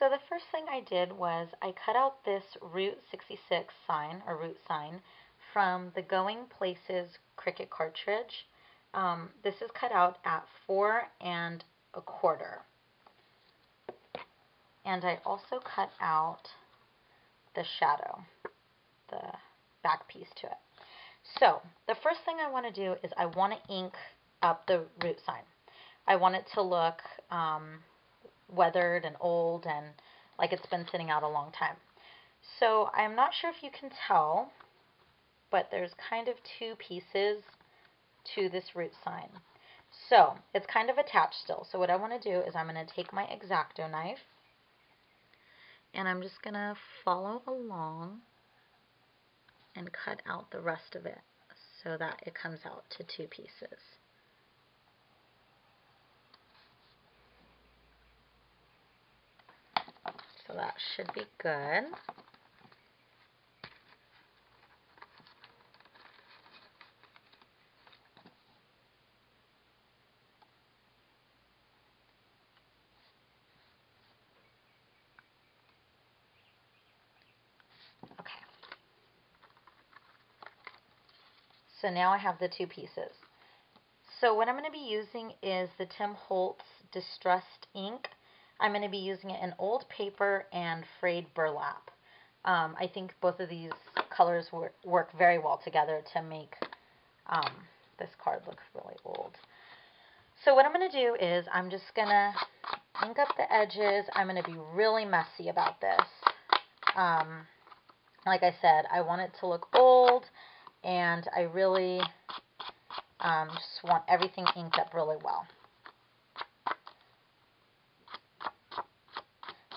So the first thing I did was I cut out this Route 66 sign, or route sign, from the Going Places Cricut cartridge. This is cut out at 4¼ and I also cut out the shadow, the back piece to it. So the first thing I want to do is I want to ink up the root sign. I want it to look weathered and old and like it's been sitting out a long time. So I'm not sure if you can tell, but there's kind of two pieces to this root sign. So it's kind of attached still. So what I want to do is I'm going to take my X-Acto knife and I'm just going to follow along and cut out the rest of it so that it comes out to two pieces. So that should be good. Okay. So now I have the two pieces. So what I'm going to be using is the Tim Holtz Distressed ink. I'm going to be using it in old paper and frayed burlap. I think both of these colors work very well together to make this card look really old. So what I'm going to do is I'm just going to ink up the edges. I'm going to be really messy about this. Like I said, I want it to look old, and I really just want everything inked up really well.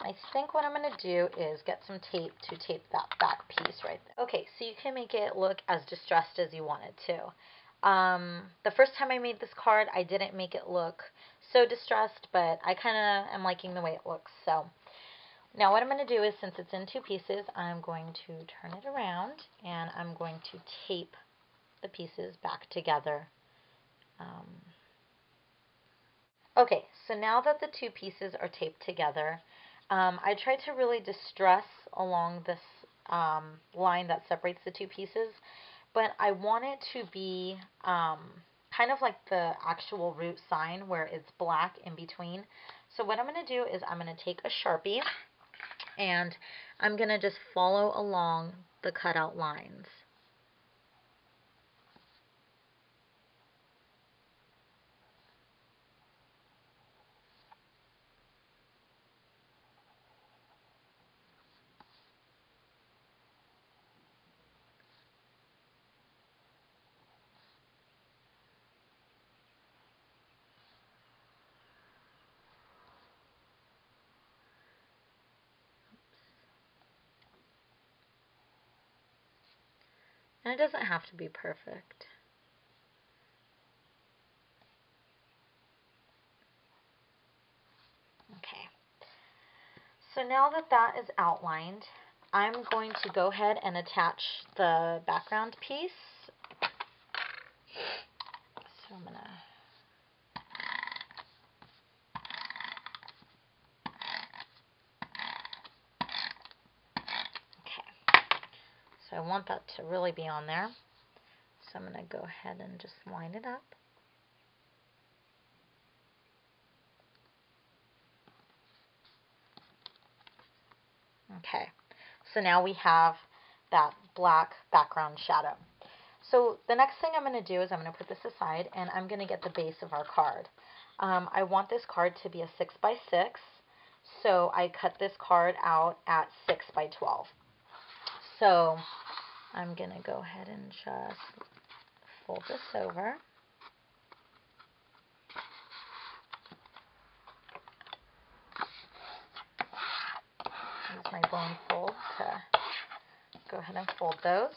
I think what I'm going to do is get some tape to tape that back piece right there. Okay, so you can make it look as distressed as you want it to. The first time I made this card, I didn't make it look so distressed, but I kind of am liking the way it looks. So now what I'm going to do is, since it's in two pieces, I'm going to turn it around and I'm going to tape the pieces back together. Okay, so now that the two pieces are taped together, I tried to really distress along this line that separates the two pieces, but I want it to be kind of like the actual root sign where it's black in between. So what I'm going to do is I'm going to take a Sharpie and I'm going to just follow along the cutout lines. And it doesn't have to be perfect. Okay. So now that that is outlined, I'm going to go ahead and attach the background piece. So I'm going to So I want that to really be on there. So I'm going to go ahead and just line it up. Okay, so now we have that black background shadow. So the next thing I'm going to do is I'm going to put this aside and I'm going to get the base of our card. I want this card to be a 6x6, so I cut this card out at 6x12. So I'm going to go ahead and just fold this over. Use my bone fold to go ahead and fold those.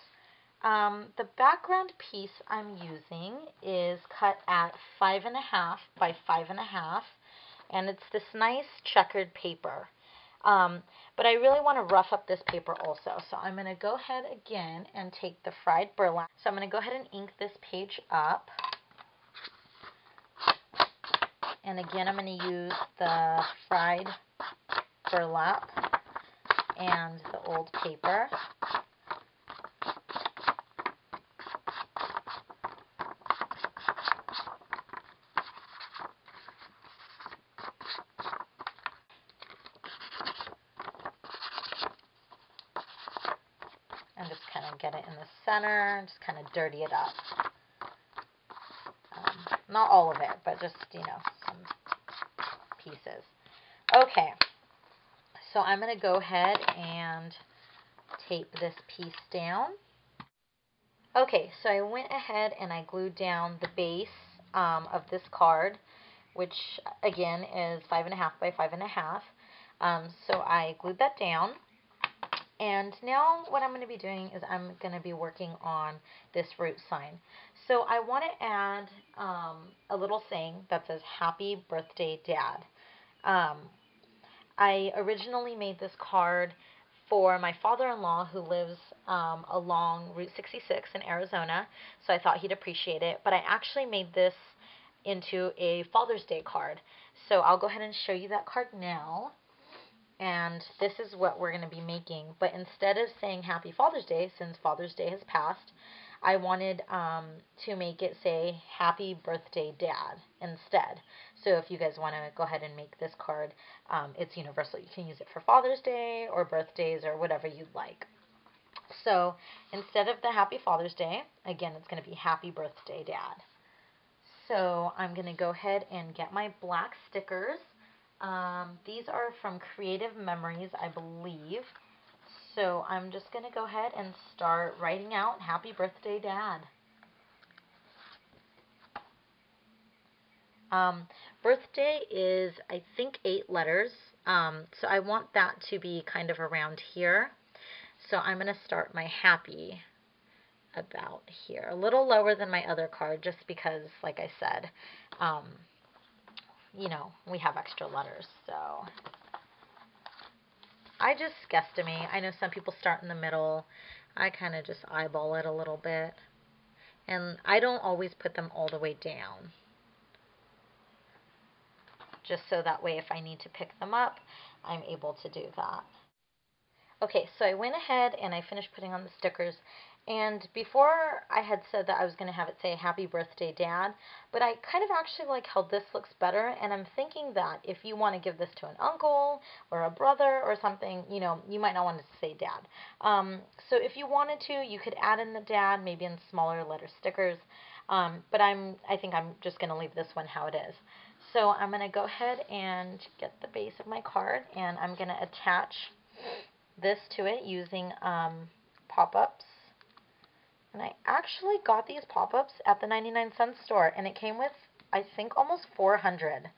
The background piece I'm using is cut at 5.5 by 5.5, and it's this nice checkered paper. But I really want to rough up this paper also. So I'm going to go ahead again and take the Frayed burlap. So I'm going to go ahead and ink this page up. And again, I'm going to use the Frayed burlap and the old paper. And just kind of get it in the center, just kind of dirty it up. Not all of it, but just, you know, some pieces. Okay, so I'm going to go ahead and tape this piece down. Okay, so I went ahead and I glued down the base of this card, which again is 5.5 by 5.5. So I glued that down. And now what I'm going to be doing is I'm going to be working on this root sign. So I want to add a little saying that says, "Happy Birthday, Dad." I originally made this card for my father-in-law who lives along Route 66 in Arizona, so I thought he'd appreciate it. But I actually made this into a Father's Day card. So I'll go ahead and show you that card now. And this is what we're going to be making. But instead of saying Happy Father's Day, since Father's Day has passed, I wanted to make it say Happy Birthday, Dad instead. So if you guys want to go ahead and make this card, it's universal. You can use it for Father's Day or birthdays or whatever you'd like. So instead of the Happy Father's Day, again, it's going to be Happy Birthday, Dad. So I'm going to go ahead and get my black stickers. These are from Creative Memories, I believe. So I'm just going to go ahead and start writing out Happy Birthday, Dad. Birthday is, I think, 8 letters. So I want that to be kind of around here. So I'm going to start my happy about here. A little lower than my other card just because, like I said, you know, we have extra letters. So I just guesstimate. I know some people start in the middle. I kind of just eyeball it a little bit. And I don't always put them all the way down. Just so that way if I need to pick them up, I'm able to do that. Okay, so I went ahead and I finished putting on the stickers. And before I had said that I was going to have it say Happy Birthday, Dad, but I kind of actually like how this looks better, and I'm thinking that if you want to give this to an uncle or a brother or something, you know, you might not want to say Dad. So if you wanted to, you could add in the Dad, maybe in smaller letter stickers, but I think I'm just going to leave this one how it is. So I'm going to go ahead and get the base of my card, and I'm going to attach this to it using pop-ups. And I actually got these pop-ups at the 99-cent store, and it came with, I think, almost 400.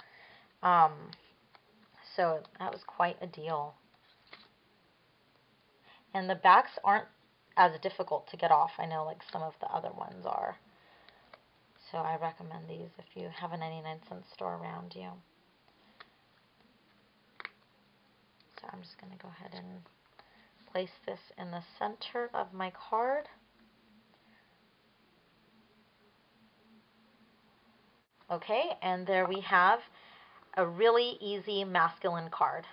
So that was quite a deal. And the backs aren't as difficult to get off. I know like some of the other ones are. So I recommend these if you have a 99-cent store around you. So I'm just going to go ahead and place this in the center of my card. Okay, and there we have a really easy masculine card.